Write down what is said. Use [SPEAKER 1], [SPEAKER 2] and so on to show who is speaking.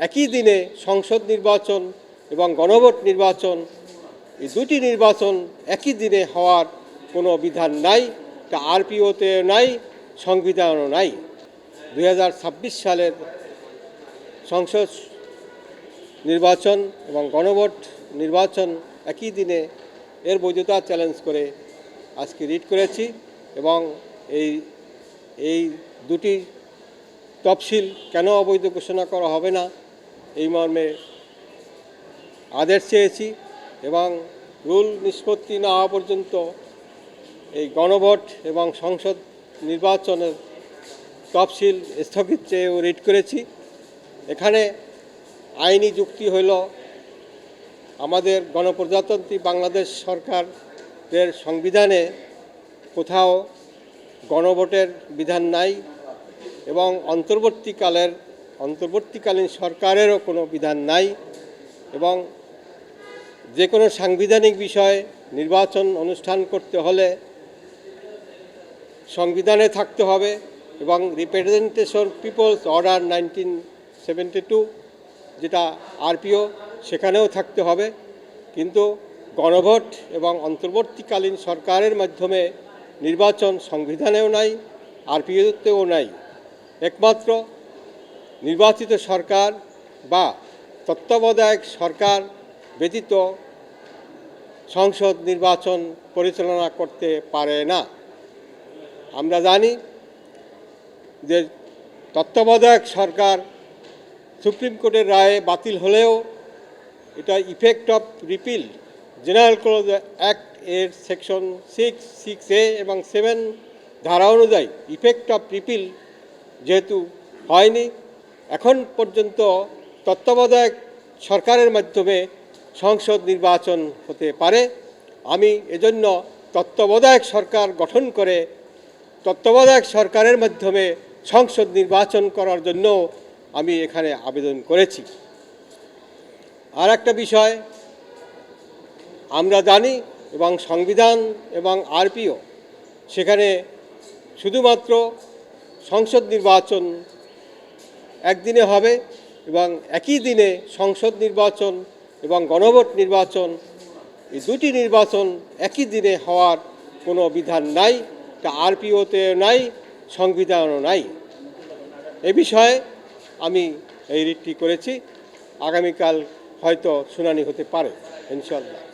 [SPEAKER 1] একই দিনে সংসদ নির্বাচন এবং গণভোট নির্বাচন, এই দুটি নির্বাচন একই দিনে হওয়ার কোনো বিধান নাই। তা আরপিওতে নাই, সংবিধানও নাই। 2026 সালের সংসদ নির্বাচন এবং গণভোট নির্বাচন একই দিনে এর বৈধতা চ্যালেঞ্জ করে আজকে রিট করেছি এবং এই দুটি তফসিল কেন অবৈধ ঘোষণা করা হবে না এই মর্মে আদেশ চেয়েছি এবং রুল নিষ্পত্তি না হওয়া পর্যন্ত এই গণভোট এবং সংসদ নির্বাচনের তফসিল স্থগিত চেয়েও রিট করেছি। এখানে আইনি যুক্তি হইল আমাদের গণপ্রজাতন্ত্রী বাংলাদেশ সরকারের সংবিধানে কোথাও গণভোটের বিধান নাই এবং অন্তর্বর্তীকালীন সরকারেরও কোনো বিধান নাই এবং যে কোনো সাংবিধানিক বিষয়ে নির্বাচন অনুষ্ঠান করতে হলে সংবিধানে থাকতে হবে এবং রিপ্রেজেন্টেশন পিপলস অর্ডার 1972 যেটা আরপিও সেখানেও থাকতে হবে। কিন্তু গণভোট এবং অন্তর্বর্তীকালীন সরকারের মাধ্যমে নির্বাচন সংবিধানেও নাই, আরপিওতেও নাই। একমাত্র নির্বাচিত সরকার বা তত্ত্বাবধায়ক সরকার ব্যতীত সংসদ নির্বাচন পরিচালনা করতে পারে না। আমরা জানি যে তত্ত্বাবধায়ক সরকার সুপ্রিম কোর্টের রায়ে বাতিল হলেও এটা effect of repeal general clause act এর সেকশন 6(6)(a) এবং 7 ধারা অনুযায়ী ইফেক্ট অফ রিপিল যেহেতু হয়নি, এখন পর্যন্ত তত্ত্বাবধায়ক সরকারের মাধ্যমে সংসদ নির্বাচন হতে পারে। আমি এজন্য তত্ত্বাবধায়ক সরকার গঠন করে তত্ত্বাবধায়ক সরকারের মাধ্যমে সংসদ নির্বাচন করার জন্য আমি এখানে আবেদন করেছি। আর একটা বিষয় আমরা জানি এবং সংবিধান এবং আরপিও সেখানে শুধুমাত্র সংসদ নির্বাচন একদিনে হবে এবং একই দিনে সংসদ নির্বাচন এবং গণভোট নির্বাচন, এই দুটি নির্বাচন একই দিনে হওয়ার কোনো বিধান নাই। তা আরপিওতে নাই, সংবিধানও নাই। এ বিষয়ে আমি এই রিটটি করেছি। আগামীকাল হয়তো শুনানি হতে পারে ইনশাআল্লাহ।